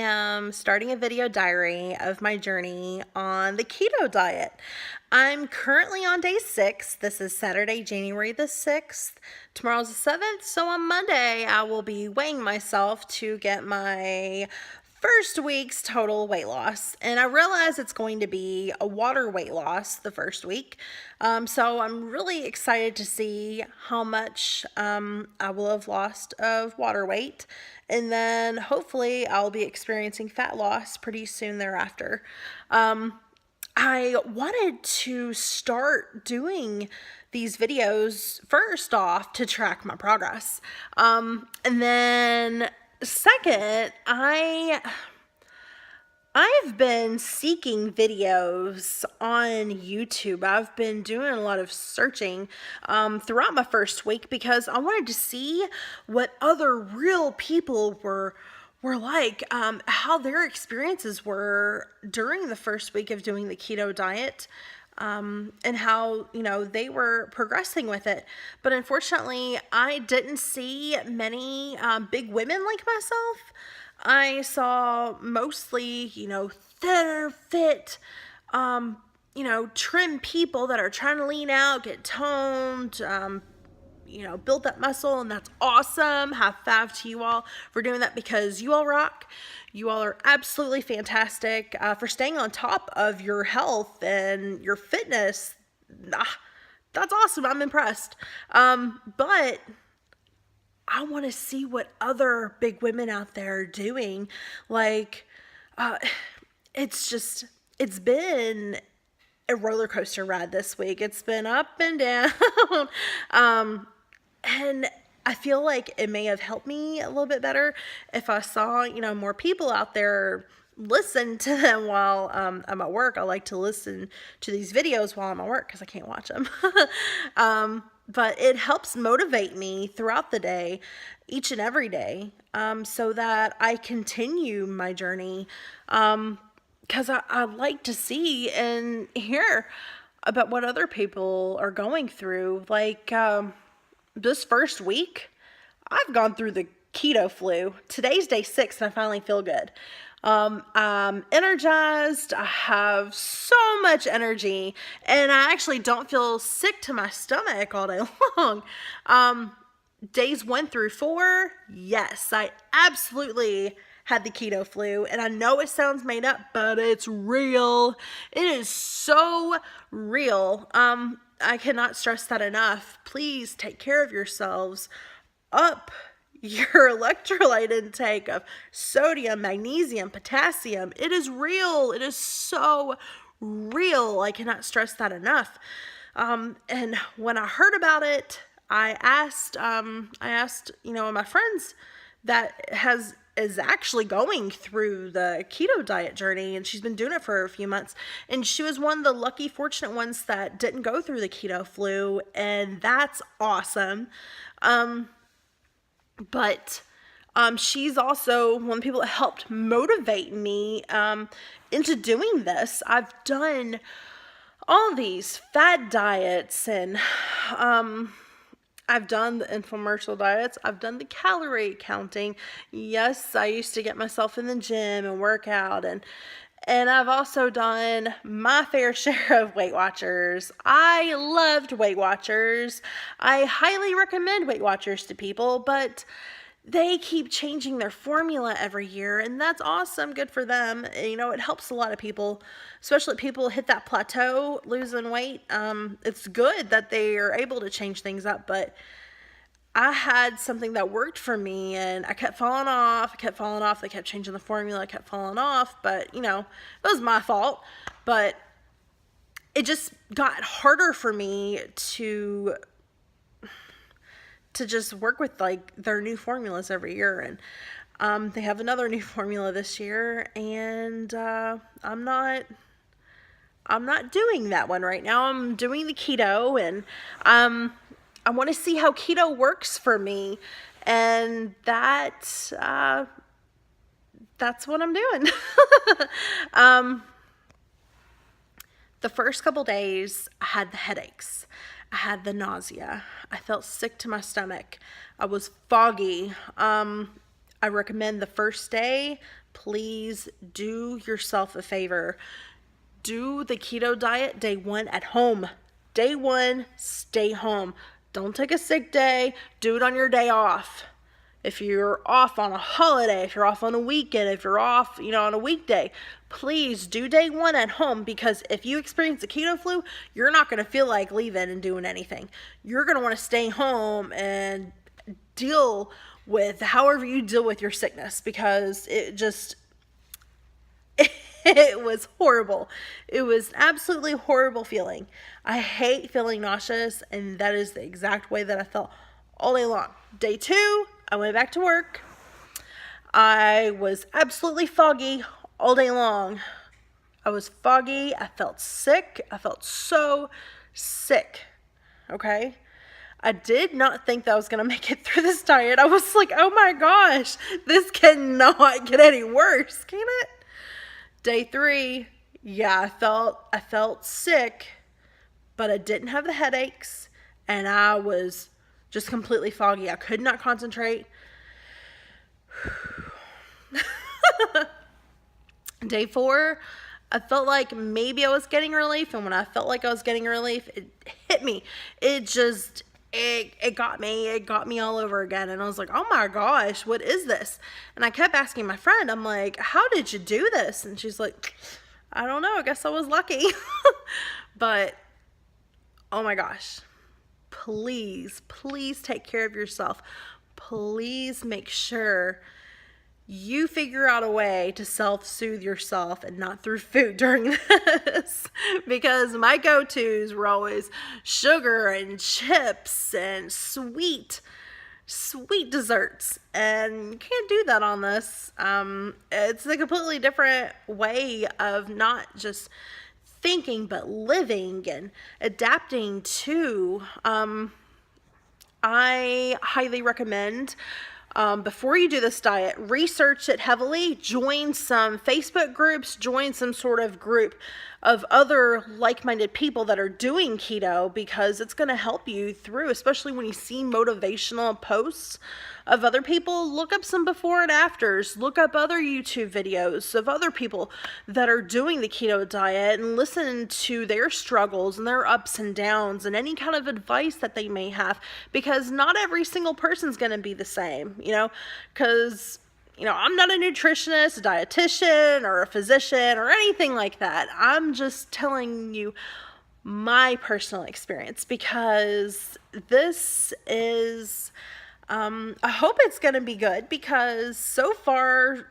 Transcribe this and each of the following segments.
am starting a video diary of my journey on the keto diet. I'm currently on day 6. This is Saturday, January the 6th. Tomorrow's the 7th, so on Monday I will be weighing myself to get my first week's total weight loss. And I realize it's going to be a water weight loss the first week. So I'm really excited to see how much I will have lost of water weight. And then hopefully I'll be experiencing fat loss pretty soon thereafter. I wanted to start doing these videos first off to track my progress. And then second, I've been seeking videos on YouTube. I've been doing a lot of searching throughout my first week because I wanted to see what other real people were like, how their experiences were during the first week of doing the keto diet, and how, they were progressing with it. But unfortunately, I didn't see many big women like myself. I saw mostly, thinner, fit, trim people that are trying to lean out, get toned, build that muscle, and that's awesome. High five to you all for doing that because you all rock. You all are absolutely fantastic for staying on top of your health and your fitness. That's awesome. I'm impressed. But I want to see what other big women out there are doing. It's been a roller coaster ride this week. It's been up and down. And I feel like it may have helped me a little bit better if I saw, more people out there listen to them while I'm at work. I like to listen to these videos while I'm at work because I can't watch them. But it helps motivate me throughout the day, each and every day, so that I continue my journey. Because I like to see and hear about what other people are going through. This first week, I've gone through the keto flu. Today's day 6 and I finally feel good. I'm energized. I have so much energy and I actually don't feel sick to my stomach all day long. Days 1 through 4, yes, I absolutely had the keto flu, and I know it sounds made up, but it's real. It is so real. I cannot stress that enough. Please take care of yourselves. Up your electrolyte intake of sodium, magnesium, potassium. It is real. It is so real. I cannot stress that enough. And when I heard about it, I asked, my friends that is actually going through the keto diet journey, and she's been doing it for a few months, and she was one of the lucky, fortunate ones that didn't go through the keto flu, and that's awesome. But she's also one of the people that helped motivate me into doing this. I've done all these fad diets, and I've done the infomercial diets. I've done the calorie counting. Yes, I used to get myself in the gym and work out, and I've also done my fair share of Weight Watchers. I loved Weight Watchers. I highly recommend Weight Watchers to people, but they keep changing their formula every year, and that's awesome. Good for them. It helps a lot of people, especially people hit that plateau, losing weight. It's good that they are able to change things up, but I had something that worked for me, and I kept falling off. They kept changing the formula. I kept falling off, but, it was my fault. But it just got harder for me to just work with their new formulas every year, and they have another new formula this year, and I'm not doing that one right now. I'm doing the keto, and I want to see how keto works for me, and that's what I'm doing. The first couple days, I had the headaches. I had the nausea. I felt sick to my stomach. I was foggy. I recommend the first day, please do yourself a favor. Do the keto diet day 1 at home. Day 1, stay home. Don't take a sick day. Do it on your day off. If you're off on a holiday, if you're off on a weekend, if you're off, on a weekday, please do day 1 at home, because if you experience the keto flu, you're not going to feel like leaving and doing anything. You're going to want to stay home and deal with however you deal with your sickness, because it was horrible. It was an absolutely horrible feeling. I hate feeling nauseous, and that is the exact way that I felt all day long. Day 2, I went back to work. I was absolutely foggy all day long. I was foggy. I felt sick. I felt so sick. Okay? I did not think that I was going to make it through this diet. I was like, oh my gosh, this cannot get any worse, can it? Day 3, yeah, I felt sick, but I didn't have the headaches, and I was just completely foggy. I could not concentrate. Day 4, I felt like maybe I was getting relief, and when I felt like I was getting relief, it hit me. It got me. It got me all over again, and I was like, oh my gosh, what is this? And I kept asking my friend, I'm like, how did you do this? And she's like, I don't know, I guess I was lucky. But oh my gosh, please take care of yourself. Please make sure you figure out a way to self-soothe yourself, and not through food during this, because my go-tos were always sugar and chips and sweet desserts, and you can't do that on this. It's a completely different way of not just thinking, but living and adapting to. I highly recommend, before you do this diet, research it heavily, join some Facebook groups, join some sort of group of other like-minded people that are doing keto, because it's going to help you through, especially when you see motivational posts of other people. Look up some before and afters, look up other YouTube videos of other people that are doing the keto diet, and listen to their struggles and their ups and downs and any kind of advice that they may have, because not every single person's going to be the same, because I'm not a nutritionist, a dietitian, or a physician, or anything like that. I'm just telling you my personal experience, because this is, I hope it's going to be good, because so far,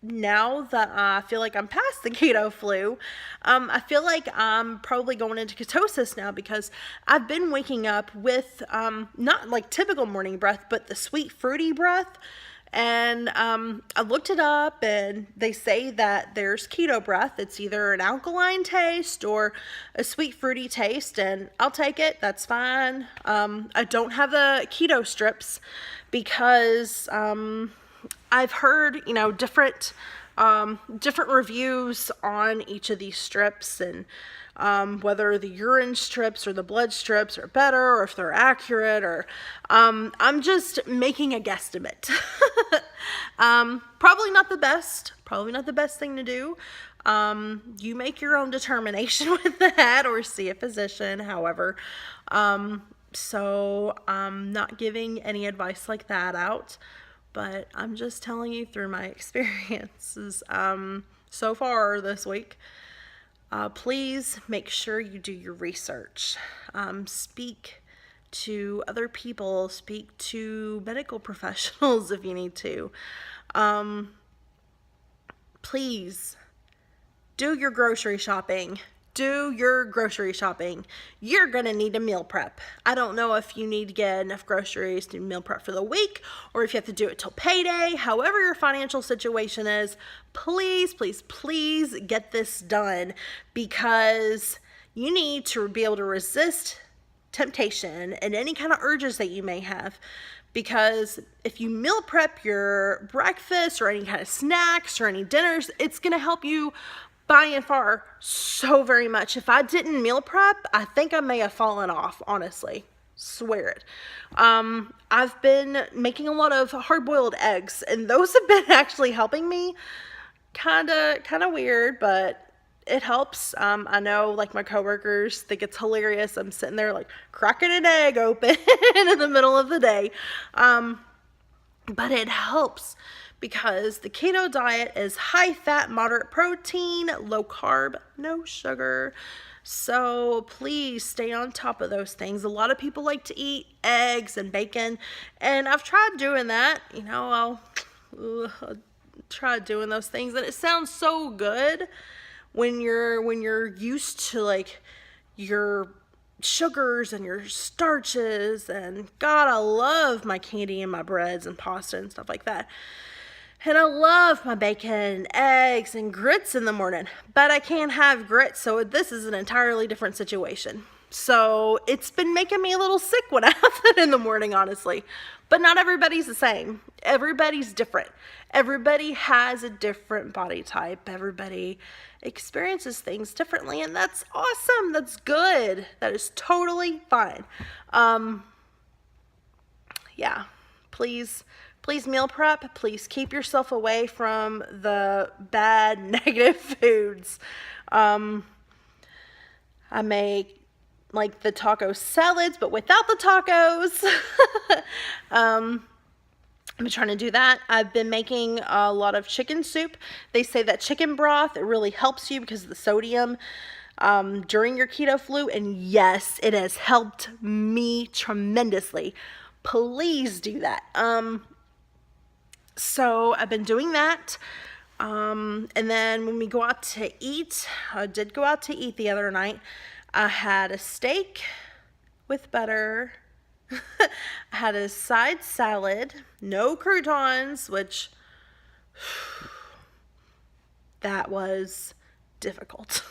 now that I feel like I'm past the keto flu, I feel like I'm probably going into ketosis now, because I've been waking up with, not like typical morning breath, but the sweet fruity breath. And I looked it up, and they say that there's keto breath. It's either an alkaline taste or a sweet fruity taste, and I'll take it. That's fine. I don't have the keto strips, because I've heard, different reviews on each of these strips, and whether the urine strips or the blood strips are better, or if they're accurate, or I'm just making a guesstimate. Probably not the best thing to do. You make your own determination with that, or see a physician, however. So I'm not giving any advice like that out, but I'm just telling you through my experiences so far this week. Please make sure you do your research. Speak to other people. Speak to medical professionals if you need to. Please do your grocery shopping. You're going to need a meal prep. I don't know if you need to get enough groceries to meal prep for the week, or if you have to do it till payday. However your financial situation is, please get this done, because you need to be able to resist temptation and any kind of urges that you may have. Because if you meal prep your breakfast, or any kind of snacks, or any dinners, it's going to help you by and far so very much. If I didn't meal prep, I think I may have fallen off, honestly. Swear it. I've been making a lot of hard-boiled eggs, and those have been actually helping me. kind of weird, but it helps. I know, like, my coworkers think it's hilarious. I'm sitting there like cracking an egg open in the middle of the day. But it helps because the keto diet is high fat, moderate protein, low carb, no sugar. So please stay on top of those things. A lot of people like to eat eggs and bacon, and I've tried doing that. I'll try doing those things, and it sounds so good when you're used to, like, your sugars and your starches, and God, I love my candy and my breads and pasta and stuff like that. And I love my bacon and eggs and grits in the morning, but I can't have grits, so this is an entirely different situation. So it's been making me a little sick when I have that in the morning, honestly. But not everybody's the same. Everybody's different. Everybody has a different body type. Everybody experiences things differently, and that's awesome. That's good. That is totally fine. Yeah, please meal prep. Please keep yourself away from the bad, negative foods. I make, like, the taco salads, but without the tacos. I've been trying to do that. I've been making a lot of chicken soup. They say that chicken broth, it really helps you because of the sodium during your keto flu. And yes, it has helped me tremendously. Please do that. So I've been doing that. And then when we go out to eat, I did go out to eat the other night. I had a steak with butter. I had a side salad, no croutons, which that was difficult.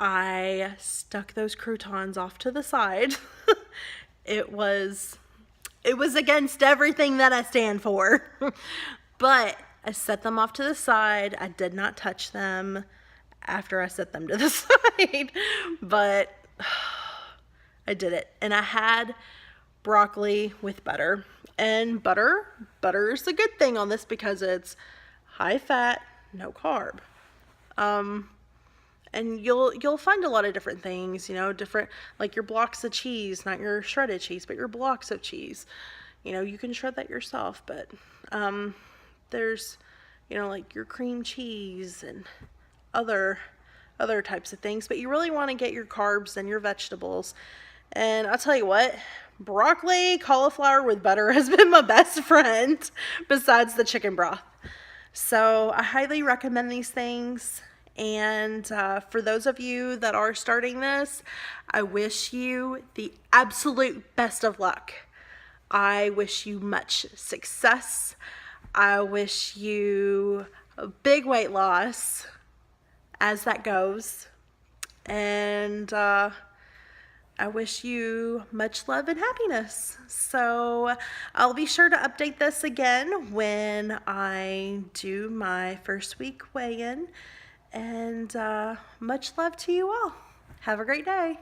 I stuck those croutons off to the side. It was against everything that I stand for. But I set them off to the side. I did not touch them after I set them to the side. But I did it. And I had broccoli with butter. And butter is a good thing on this because it's high fat, no carb. And you'll find a lot of different things, different, like your blocks of cheese, not your shredded cheese, but your blocks of cheese. You can shred that yourself, but there's, like your cream cheese and other types of things. But you really want to get your carbs and your vegetables. And I'll tell you what, broccoli, cauliflower with butter has been my best friend besides the chicken broth. So I highly recommend these things. And for those of you that are starting this, I wish you the absolute best of luck. I wish you much success. I wish you a big weight loss as that goes. And I wish you much love and happiness. So I'll be sure to update this again when I do my first week weigh-in. And much love to you all. Have a great day.